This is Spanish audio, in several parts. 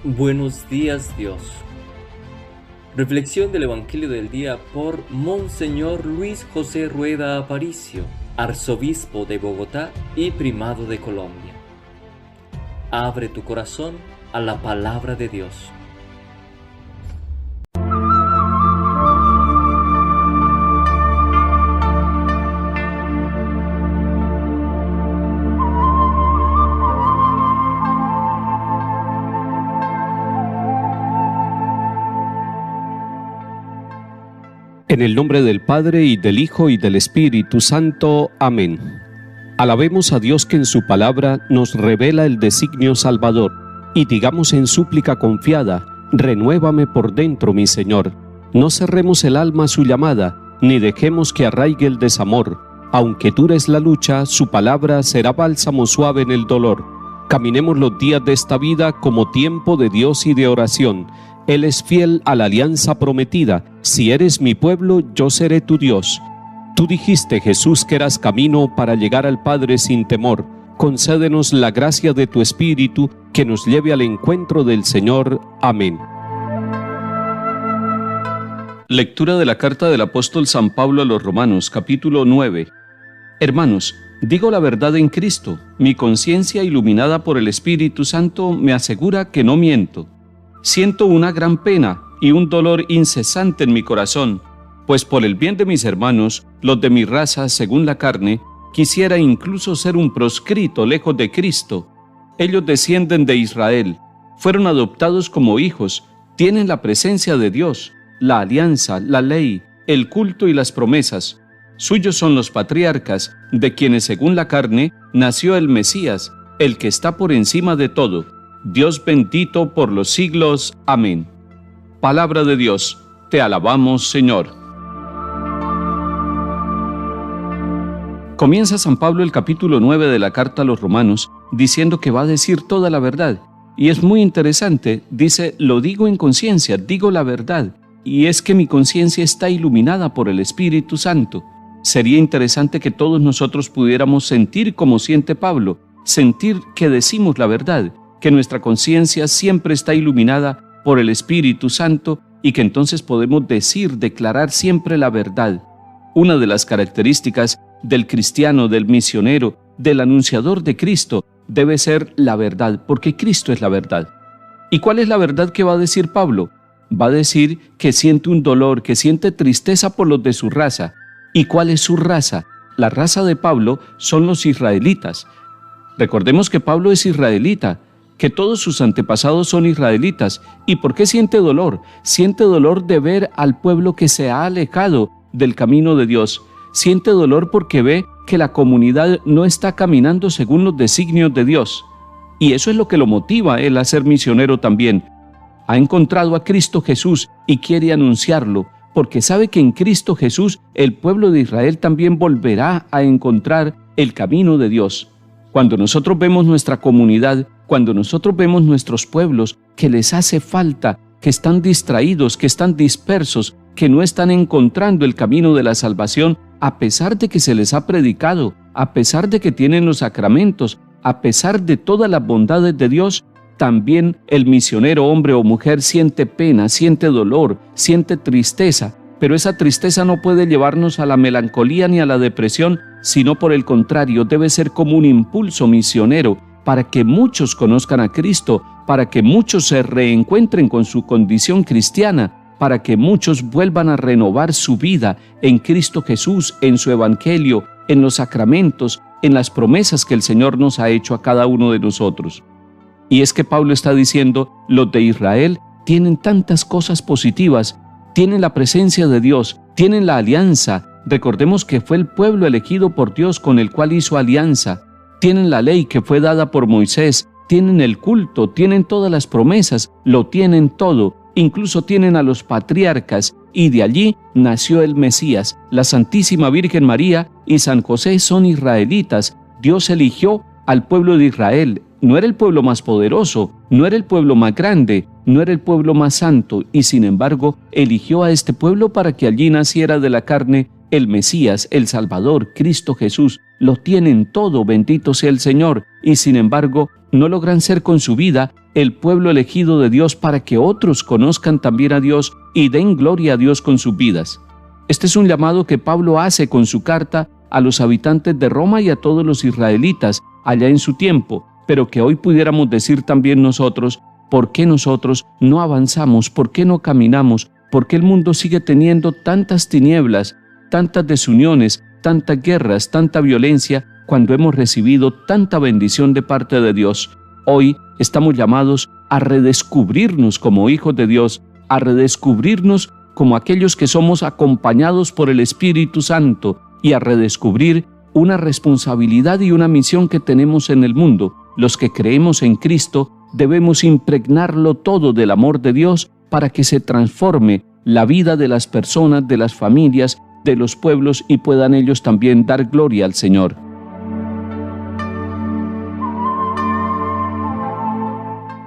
Buenos días, Dios. Reflexión del Evangelio del día por Monseñor Luis José Rueda Aparicio, arzobispo de Bogotá y primado de Colombia. Abre tu corazón a la palabra de Dios. En el nombre del Padre, y del Hijo, y del Espíritu Santo. Amén. Alabemos a Dios que en su palabra nos revela el designio salvador, y digamos en súplica confiada: renuévame por dentro, mi Señor. No cerremos el alma a su llamada, ni dejemos que arraigue el desamor. Aunque dura es la lucha, su palabra será bálsamo suave en el dolor. Caminemos los días de esta vida como tiempo de Dios y de oración. Él es fiel a la alianza prometida: si eres mi pueblo, yo seré tu Dios. Tú dijiste, Jesús, que eras camino para llegar al Padre sin temor. Concédenos la gracia de tu Espíritu, que nos lleve al encuentro del Señor. Amén. Lectura de la carta del apóstol San Pablo a los Romanos, capítulo 9. Hermanos, digo la verdad en Cristo. Mi conciencia, iluminada por el Espíritu Santo, me asegura que no miento. Siento una gran pena y un dolor incesante en mi corazón, pues por el bien de mis hermanos, los de mi raza según la carne, quisiera incluso ser un proscrito lejos de Cristo. Ellos descienden de Israel, fueron adoptados como hijos, tienen la presencia de Dios, la alianza, la ley, el culto y las promesas. Suyos son los patriarcas, de quienes según la carne nació el Mesías, el que está por encima de todo. Dios bendito por los siglos. Amén. Palabra de Dios. Te alabamos, Señor. Comienza San Pablo el capítulo 9 de la carta a los Romanos diciendo que va a decir toda la verdad. Y es muy interesante, dice: lo digo en conciencia, digo la verdad. Y es que mi conciencia está iluminada por el Espíritu Santo. Sería interesante que todos nosotros pudiéramos sentir como siente Pablo, sentir que decimos la verdad, que nuestra conciencia siempre está iluminada por el Espíritu Santo y que entonces podemos decir, declarar siempre la verdad. Una de las características del cristiano, del misionero, del anunciador de Cristo debe ser la verdad, porque Cristo es la verdad. ¿Y cuál es la verdad que va a decir Pablo? Va a decir que siente un dolor, que siente tristeza por los de su raza. ¿Y cuál es su raza? La raza de Pablo son los israelitas. Recordemos que Pablo es israelita, que todos sus antepasados son israelitas. ¿Y por qué siente dolor? Siente dolor de ver al pueblo que se ha alejado del camino de Dios. Siente dolor porque ve que la comunidad no está caminando según los designios de Dios. Y eso es lo que lo motiva a él a ser misionero también. Ha encontrado a Cristo Jesús y quiere anunciarlo, porque sabe que en Cristo Jesús el pueblo de Israel también volverá a encontrar el camino de Dios. Cuando nosotros vemos nuestra comunidad, cuando nosotros vemos nuestros pueblos que les hace falta, que están distraídos, que están dispersos, que no están encontrando el camino de la salvación, a pesar de que se les ha predicado, a pesar de que tienen los sacramentos, a pesar de todas las bondades de Dios, también el misionero, hombre o mujer, siente pena, siente dolor, siente tristeza. Pero esa tristeza no puede llevarnos a la melancolía ni a la depresión, sino por el contrario, debe ser como un impulso misionero para que muchos conozcan a Cristo, para que muchos se reencuentren con su condición cristiana, para que muchos vuelvan a renovar su vida en Cristo Jesús, en su Evangelio, en los sacramentos, en las promesas que el Señor nos ha hecho a cada uno de nosotros. Y es que Pablo está diciendo, los de Israel tienen tantas cosas positivas, tienen la presencia de Dios, tienen la alianza. Recordemos que fue el pueblo elegido por Dios con el cual hizo alianza. Tienen la ley que fue dada por Moisés, tienen el culto, tienen todas las promesas, lo tienen todo. Incluso tienen a los patriarcas, y de allí nació el Mesías. La Santísima Virgen María y San José son israelitas. Dios eligió al pueblo de Israel. No era el pueblo más poderoso, no era el pueblo más grande, no era el pueblo más santo, y sin embargo eligió a este pueblo para que allí naciera de la carne el Mesías, el Salvador, Cristo Jesús, lo tienen todo, bendito sea el Señor, y sin embargo no logran ser con su vida el pueblo elegido de Dios para que otros conozcan también a Dios y den gloria a Dios con sus vidas. Este es un llamado que Pablo hace con su carta a los habitantes de Roma y a todos los israelitas allá en su tiempo, pero que hoy pudiéramos decir también nosotros: ¿por qué nosotros no avanzamos? ¿Por qué no caminamos? ¿Por qué el mundo sigue teniendo tantas tinieblas, tantas desuniones, tantas guerras, tanta violencia, cuando hemos recibido tanta bendición de parte de Dios? Hoy estamos llamados a redescubrirnos como hijos de Dios, a redescubrirnos como aquellos que somos acompañados por el Espíritu Santo y a redescubrir una responsabilidad y una misión que tenemos en el mundo. Los que creemos en Cristo debemos impregnarlo todo del amor de Dios para que se transforme la vida de las personas, de las familias, de los pueblos, y puedan ellos también dar gloria al Señor.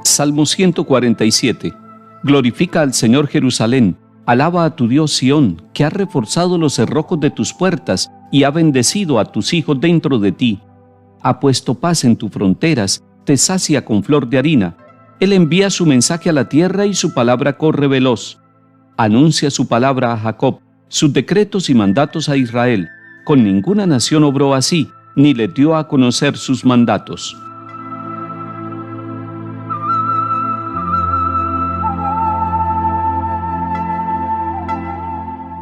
Salmo 147. Glorifica al Señor Jerusalén, alaba a tu Dios Sión, que ha reforzado los cerrojos de tus puertas y ha bendecido a tus hijos dentro de ti. Ha puesto paz en tus fronteras, te sacia con flor de harina. Él envía su mensaje a la tierra y su palabra corre veloz. Anuncia su palabra a Jacob, sus decretos y mandatos a Israel. Con ninguna nación obró así, ni le dio a conocer sus mandatos.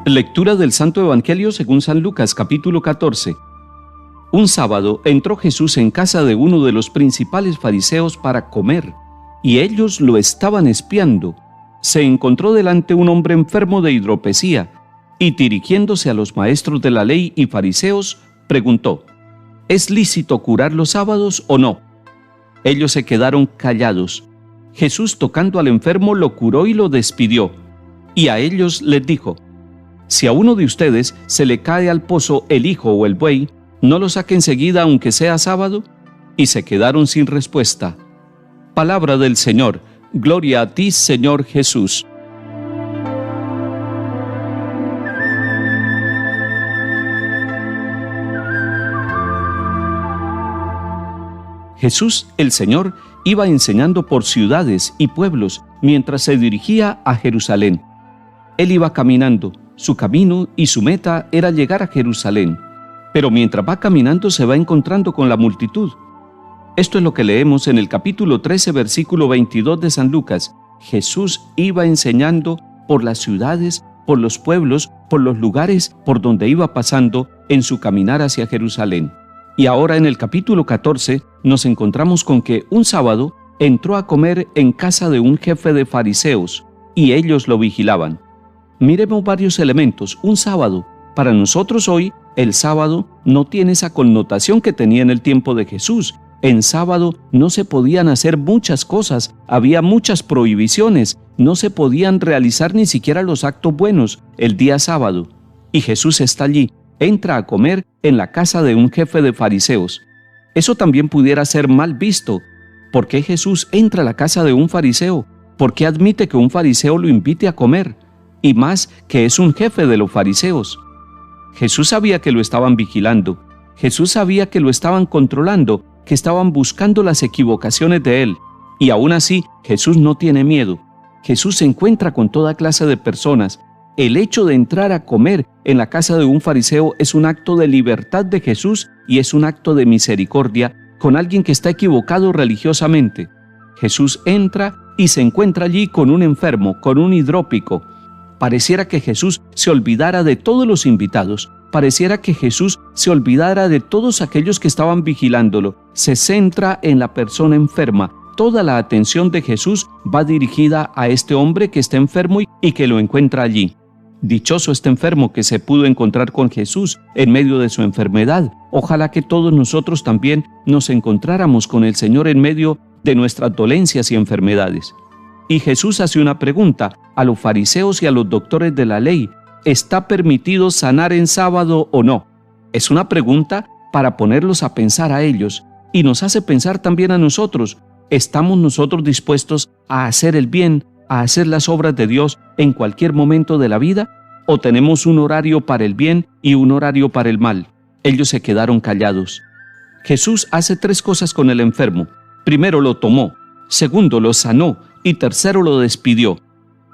Lectura del Santo Evangelio según San Lucas, capítulo 14. Un sábado entró Jesús en casa de uno de los principales fariseos para comer, y ellos lo estaban espiando. Se encontró delante un hombre enfermo de hidropesía, y dirigiéndose a los maestros de la ley y fariseos, preguntó: ¿es lícito curar los sábados o no? Ellos se quedaron callados. Jesús, tocando al enfermo, lo curó y lo despidió. Y a ellos les dijo: si a uno de ustedes se le cae al pozo el hijo o el buey, ¿no lo saque enseguida aunque sea sábado? Y se quedaron sin respuesta. Palabra del Señor. Gloria a ti, Señor Jesús. Jesús, el Señor, iba enseñando por ciudades y pueblos mientras se dirigía a Jerusalén. Él iba caminando. Su camino y su meta era llegar a Jerusalén, pero mientras va caminando se va encontrando con la multitud. Esto es lo que leemos en el capítulo 13, versículo 22 de San Lucas. Jesús iba enseñando por las ciudades, por los pueblos, por los lugares por donde iba pasando en su caminar hacia Jerusalén. Y ahora en el capítulo 14 nos encontramos con que un sábado entró a comer en casa de un jefe de fariseos y ellos lo vigilaban. Miremos varios elementos. Un sábado. Para nosotros hoy, el sábado no tiene esa connotación que tenía en el tiempo de Jesús. En sábado no se podían hacer muchas cosas, había muchas prohibiciones, no se podían realizar ni siquiera los actos buenos el día sábado. Y Jesús está allí, entra a comer en la casa de un jefe de fariseos. Eso también pudiera ser mal visto. ¿Por qué Jesús entra a la casa de un fariseo? ¿Por qué admite que un fariseo lo invite a comer? Y más que es un jefe de los fariseos. Jesús sabía que lo estaban vigilando. Jesús sabía que lo estaban controlando, que estaban buscando las equivocaciones de él. Y aún así, Jesús no tiene miedo. Jesús se encuentra con toda clase de personas. El hecho de entrar a comer en la casa de un fariseo es un acto de libertad de Jesús y es un acto de misericordia con alguien que está equivocado religiosamente. Jesús entra y se encuentra allí con un enfermo, con un hidrópico. Pareciera que Jesús se olvidara de todos los invitados. Pareciera que Jesús se olvidara de todos aquellos que estaban vigilándolo. Se centra en la persona enferma. Toda la atención de Jesús va dirigida a este hombre que está enfermo y que lo encuentra allí. Dichoso este enfermo que se pudo encontrar con Jesús en medio de su enfermedad. Ojalá que todos nosotros también nos encontráramos con el Señor en medio de nuestras dolencias y enfermedades. Y Jesús hace una pregunta a los fariseos y a los doctores de la ley: ¿está permitido sanar en sábado o no? Es una pregunta para ponerlos a pensar a ellos y nos hace pensar también a nosotros. ¿Estamos nosotros dispuestos a hacer el bien, a hacer las obras de Dios en cualquier momento de la vida? ¿O tenemos un horario para el bien y un horario para el mal? Ellos se quedaron callados. Jesús hace 3 cosas con el enfermo. Primero lo tomó, segundo lo sanó y tercero lo despidió.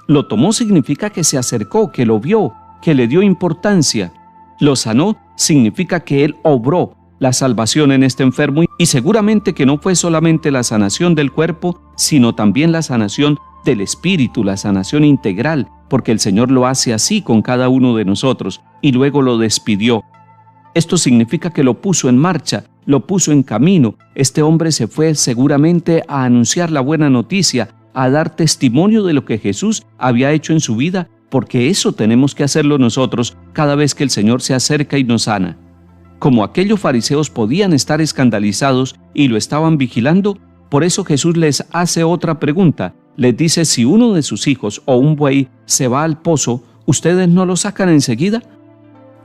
Lo tomó significa que se acercó, que lo vio, que le dio importancia. Lo sanó significa que Él obró la salvación en este enfermo y seguramente que no fue solamente la sanación del cuerpo, sino también la sanación del espíritu, la sanación integral, porque el Señor lo hace así con cada uno de nosotros y luego lo despidió. Esto significa que lo puso en marcha, lo puso en camino. Este hombre se fue seguramente a anunciar la buena noticia, a dar testimonio de lo que Jesús había hecho en su vida, porque eso tenemos que hacerlo nosotros cada vez que el Señor se acerca y nos sana. Como aquellos fariseos podían estar escandalizados y lo estaban vigilando, por eso Jesús les hace otra pregunta. Les dice, si uno de sus hijos o un buey se va al pozo, ¿ustedes no lo sacan enseguida?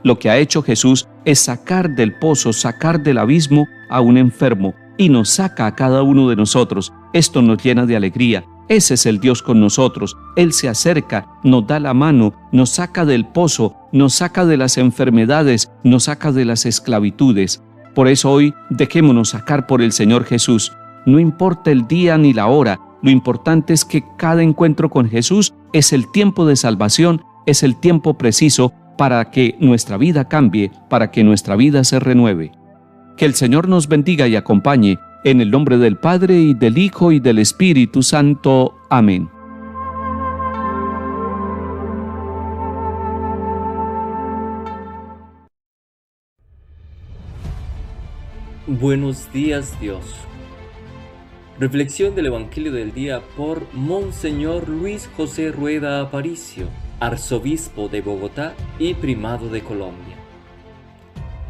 Lo que ha hecho Jesús es sacar del pozo, sacar del abismo a un enfermo y nos saca a cada uno de nosotros. Esto nos llena de alegría. Ese es el Dios con nosotros. Él se acerca, nos da la mano, nos saca del pozo, nos saca de las enfermedades, nos saca de las esclavitudes. Por eso hoy dejémonos sacar por el Señor Jesús. No importa el día ni la hora, lo importante es que cada encuentro con Jesús es el tiempo de salvación, es el tiempo preciso para que nuestra vida cambie, para que nuestra vida se renueve. Que el Señor nos bendiga y acompañe, en el nombre del Padre, y del Hijo, y del Espíritu Santo. Amén. Buenos días, Dios. Reflexión del Evangelio del día por Monseñor Luis José Rueda Aparicio, arzobispo de Bogotá y primado de Colombia.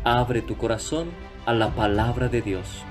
Abre tu corazón a la palabra de Dios.